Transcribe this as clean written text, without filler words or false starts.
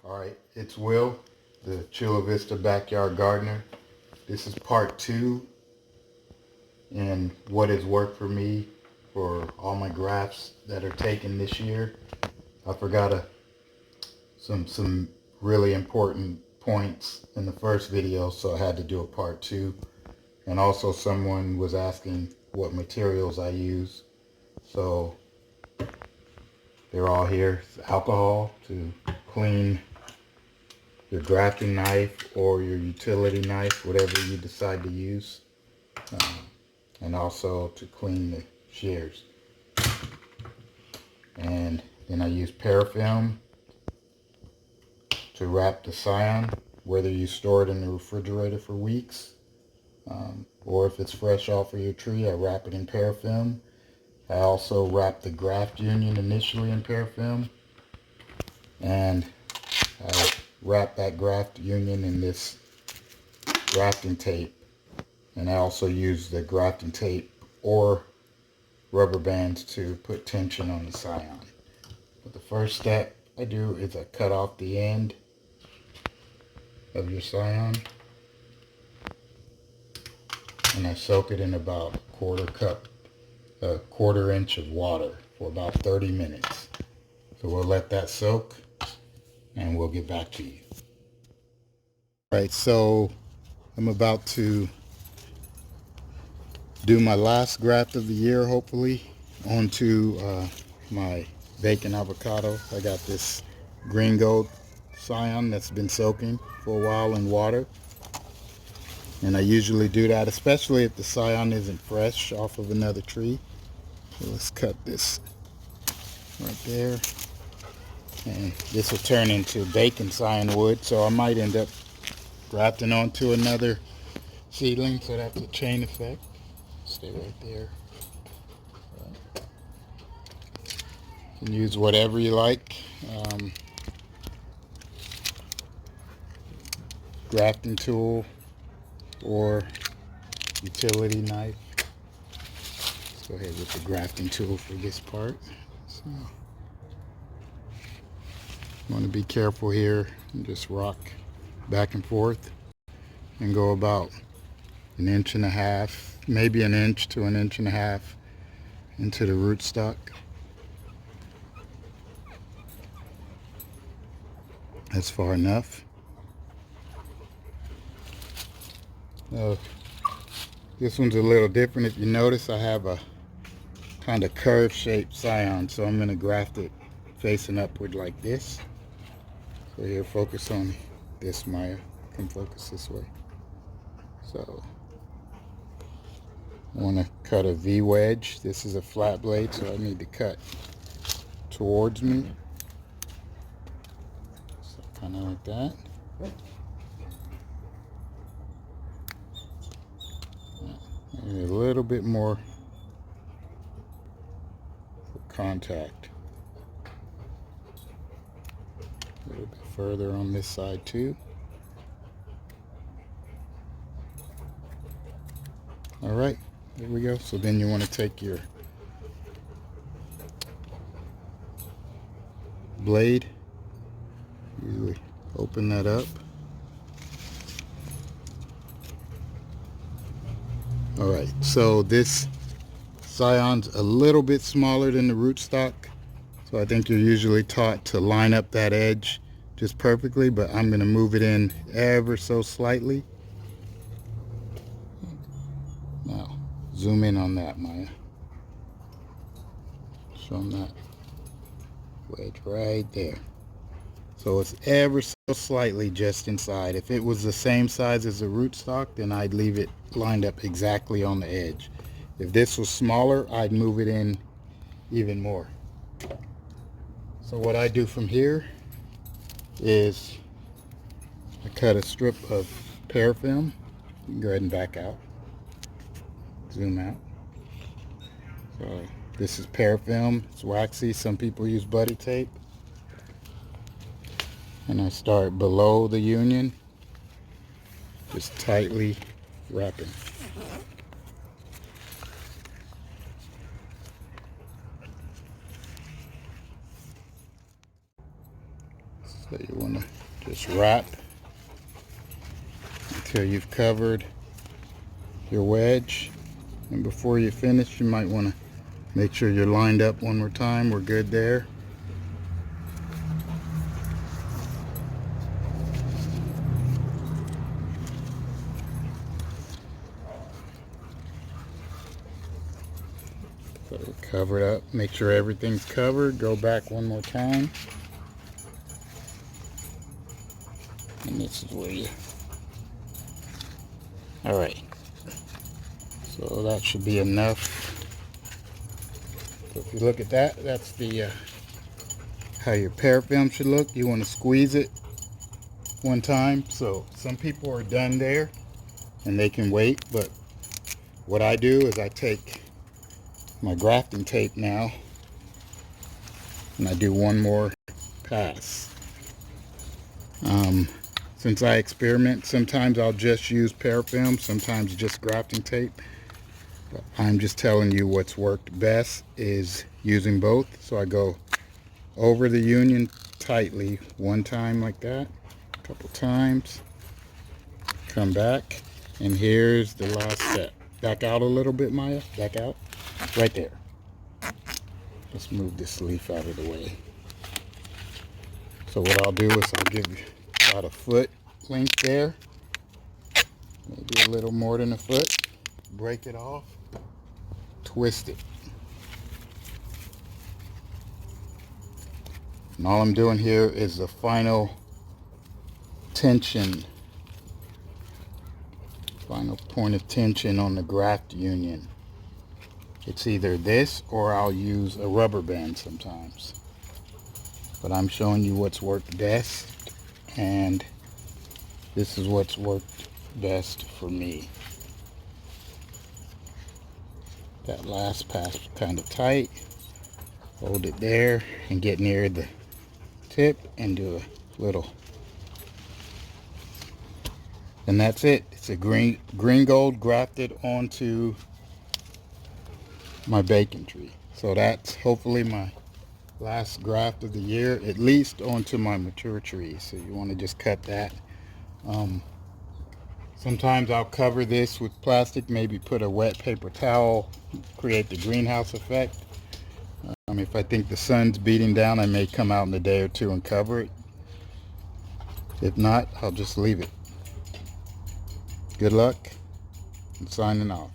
Alright, it's Will, the Chula Vista Backyard Gardener. This is part 2 in what has worked for me for all my grafts that are taken this year. I forgot some really important points in the first video, so I had to do a part 2. And also someone was asking what materials I use. So they're all here. It's alcohol to clean your grafting knife or your utility knife, whatever you decide to use, and also to clean the shears. And then I use paraffin to wrap the scion, whether you store it in the refrigerator for weeks, or if it's fresh off of your tree, I wrap it in paraffin. I also wrap the graft union initially in paraffin, and I wrap that graft union in this grafting tape, and I also use the grafting tape or rubber bands to put tension on the scion. But the first step I do is I cut off the end of your scion, and I soak it in about a quarter inch of water for about 30 minutes. So we'll let that soak and we'll get back to you. Right, so I'm about to do my last graft of the year, hopefully, onto my bacon avocado. I got this green gold scion that's been soaking for a while in water, and I usually do that, especially if the scion isn't fresh off of another tree. So let's cut this right there, and this will turn into bacon scion wood, so I might end up grafting onto another seedling, so that's a chain effect. Stay right there. You can use whatever you like. Grafting tool or utility knife. Let's go ahead with the grafting tool for this part. So, you want to be careful here and just rock back and forth and go about 1.5 inches, maybe 1 inch to 1.5 inches into the rootstock. That's far enough. This one's a little different. If you notice, I have a kind of curve shaped scion, so I'm going to graft it facing upward like this. So here, focus on this, Maya. Come focus this way. So I want to cut a V wedge. This is a flat blade, so I need to cut towards me. So kind of like that. Maybe a little bit more for contact. A little bit further on this side too. All right, there we go. So then you want to take your blade, usually open that up. All right, so this scion's a little bit smaller than the rootstock, so I think you're usually taught to line up that edge just perfectly, but I'm going to move it in ever so slightly. Now, zoom in on that, Maya. Show them that wedge right there. So it's ever so slightly just inside. If it was the same size as the rootstock, then I'd leave it lined up exactly on the edge. If this was smaller, I'd move it in even more. So what I do from here is I cut a strip of paraffin. You can go ahead and back out. Zoom out. So this is paraffin. It's waxy. Some people use buddy tape. And I start below the union, just tightly wrapping. So you want to just wrap until you've covered your wedge. And before you finish, you might want to make sure you're lined up one more time. We're good there. So cover it up, make sure everything's covered. Go back one more time. And this is where you... Alright. So that should be enough. So if you look at that, that's the how your parafilm should look. You want to squeeze it one time. So some people are done there and they can wait, but what I do is I take my grafting tape now and I do one more pass. Since I experiment, sometimes I'll just use parafilm, sometimes just grafting tape. But I'm just telling you what's worked best is using both. So I go over the union tightly one time like that, a couple times, come back, and here's the last step. Back out a little bit, Maya, back out, right there. Let's move this leaf out of the way. So what I'll do is I'll give you about a foot length there, maybe a little more than a foot. Break it off, twist it. And all I'm doing here is the final tension, final point of tension on the graft union. It's either this or I'll use a rubber band sometimes. But I'm showing you what's worked best, and this is what's worked best for me. That last pass kind of tight. Hold it there and get near the tip and do a little. And that's it. It's a green gold grafted onto my bacon tree. So that's hopefully my last graft of the year, at least onto my mature tree. So you want to just cut that. Sometimes I'll cover this with plastic, maybe put a wet paper towel, create the greenhouse effect. If I think the sun's beating down, I may come out in a day or two and cover it. If not, I'll just leave it. Good luck. I'm signing off.